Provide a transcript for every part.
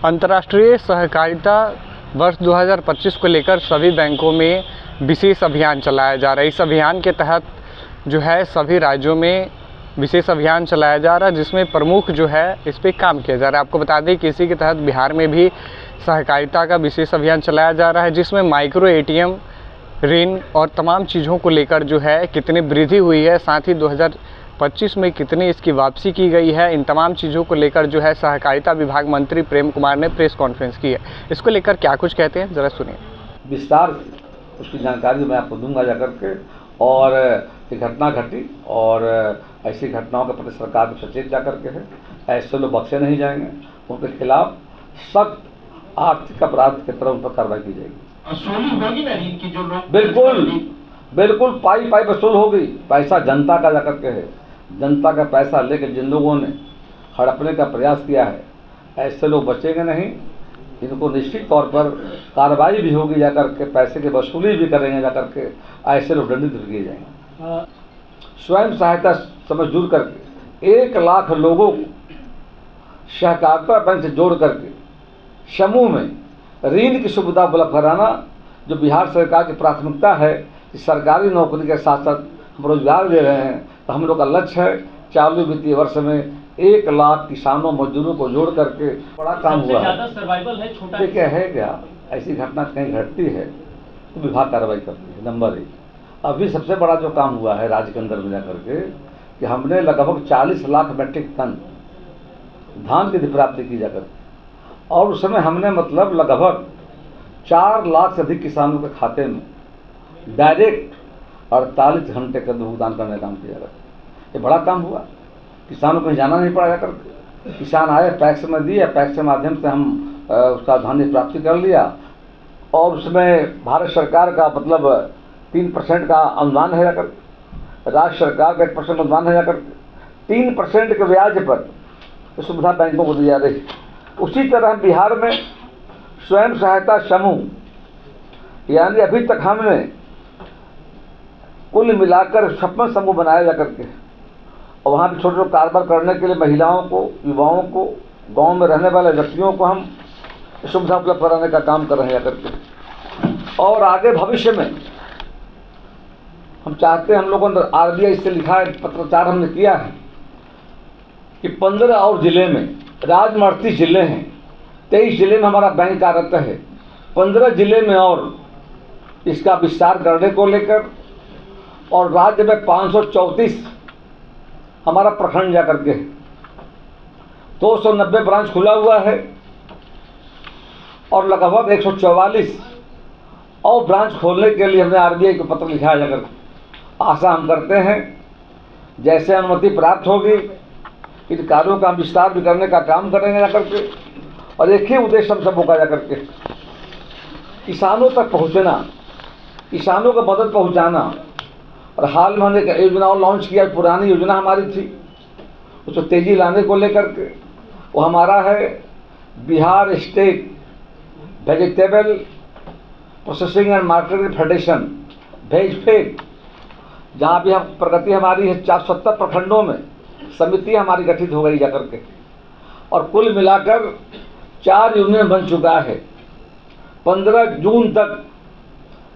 अंतर्राष्ट्रीय सहकारिता वर्ष 2025 को लेकर सभी बैंकों में विशेष अभियान चलाया जा रहा है। इस अभियान के तहत जो है सभी राज्यों में विशेष अभियान चलाया जा रहा है, जिसमें प्रमुख जो है इस पर काम किया जा रहा है। आपको बता दें कि इसी के तहत बिहार में भी सहकारिता का विशेष अभियान चलाया जा रहा है, जिसमें माइक्रो एटीएम, ऋण और तमाम चीज़ों को लेकर जो है कितनी वृद्धि हुई है, साथ ही 2025 में कितनी इसकी वापसी की गई है, इन तमाम चीज़ों को लेकर जो है सहकारिता विभाग मंत्री प्रेम कुमार ने प्रेस कॉन्फ्रेंस की है। इसको लेकर क्या कुछ कहते हैं, ज़रा सुनिए। विस्तार से उसकी जानकारी मैं आपको दूंगा जाकर के। और ये घटना घटी और ऐसी घटनाओं के प्रति सरकार को सचेत जाकर के है, ऐसे लोग बख्शे नहीं जाएंगे, उनके खिलाफ सख्त आर्थिक अपराध की तरह उन पर कार्रवाई की जाएगी। वसूली होगी ना इनकी जो लोग, बिल्कुल पाई वसूल होगी। पैसा जनता का जाकर के है, जनता का पैसा लेकर जिन लोगों ने हड़पने का प्रयास किया है, ऐसे लोग बचेंगे नहीं। इनको निश्चित तौर पर कार्रवाई भी होगी जाकर के, पैसे की वसूली भी करेंगे जाकर के, ऐसे लोग दंडित भी किए जाएंगे। स्वयं सहायता समूह जुड़ करके 1 लाख लोगों को सहकारिता बैंक से जोड़ करके समूह में ऋण की सुविधा उपलब्ध कराना, जो बिहार सरकार की प्राथमिकता है कि सरकारी नौकरी के साथ साथ हम रोजगार दे रहे हैं। तो हम लोग का लक्ष्य है चालू वित्तीय वर्ष में 1 लाख किसानों मजदूरों को जोड़ करके बड़ा काम हुआ है। सर्वाइवल है छोटा है क्या ऐसी घटना कहीं घटती है तो विभाग कार्रवाई करती है। नंबर 1, अभी सबसे बड़ा जो काम हुआ है राज्य के अंदर में जाकर के कि हमने लगभग 40 लाख मीट्रिक टन धान की प्राप्ति की जाकर, और उस समय हमने मतलब लगभग 4 लाख से अधिक किसानों के खाते में डायरेक्ट 48 घंटे का भुगतान करने का काम किया जाता। ये बड़ा काम हुआ, किसानों को जाना नहीं पड़ा जाकर, किसान आए पैक्स में दिए, पैक्स के माध्यम से हम उसका धान की प्राप्ति कर लिया। और उसमें भारत सरकार का मतलब 3% का अनुदान है जाकर, राज्य सरकार का 1% अनुदान है जाकर, 3% के ब्याज पर सुविधा बैंकों को दी जा रही। उसी तरह बिहार में स्वयं सहायता समूह, यानी अभी तक हमने कुल मिलाकर 56 समूह बनाए जाकर के, और वहाँ भी छोटे छोटे कारोबार करने के लिए महिलाओं को, युवाओं को, गांव में रहने वाले व्यक्तियों को हम सुविधा उपलब्ध कराने का काम कर रहे हैं जाकर के। और आगे भविष्य में हम चाहते हैं, हम लोगों ने RBI से लिखा है, पत्राचार हमने किया है कि 15 और जिले में, राज्य में 38 जिले हैं, 23 जिले में हमारा बैंक कार्यरत है, 15 जिले में और इसका विस्तार करने को लेकर, और राज्य में 534 हमारा प्रखंड जाकर के 290 ब्रांच खुला हुआ है, और लगभग 144 और ब्रांच खोलने के लिए हमने RBI को पत्र लिखा है जाकर। आशा हम करते हैं जैसे अनुमति प्राप्त होगी इन कार्यों का विस्तार भी करने का काम करेंगे जाकर के। और एक ही उद्देश्य हम सब होगा जाकर के, किसानों तक पहुंचना, किसानों को मदद पहुंचाना। और हाल में हमने एक योजना और लॉन्च किया, पुरानी योजना हमारी थी, उसको तेजी लाने को लेकर के, वो हमारा है Bihar state vegetable processing and marketing federation, VEGFED, जहाँ भी हम प्रगति हमारी है 470 प्रखंडों में समिति हमारी गठित हो गई जाकर के, और कुल मिलाकर 4 यूनियन बन चुका है। 15 जून तक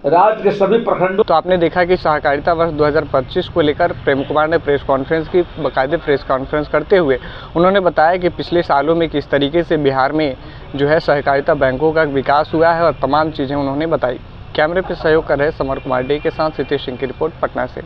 राज्य के सभी प्रखंडों। तो आपने देखा कि सहकारिता वर्ष 2025 को लेकर प्रेम कुमार ने प्रेस कॉन्फ्रेंस की, बाकायदे प्रेस कॉन्फ्रेंस करते हुए उन्होंने बताया कि पिछले सालों में किस तरीके से बिहार में जो है सहकारिता बैंकों का विकास हुआ है, और तमाम चीज़ें उन्होंने बताई। कैमरे पर सहयोग कर रहे समर कुमार डे के साथ सितेश सिंह की रिपोर्ट पटना से।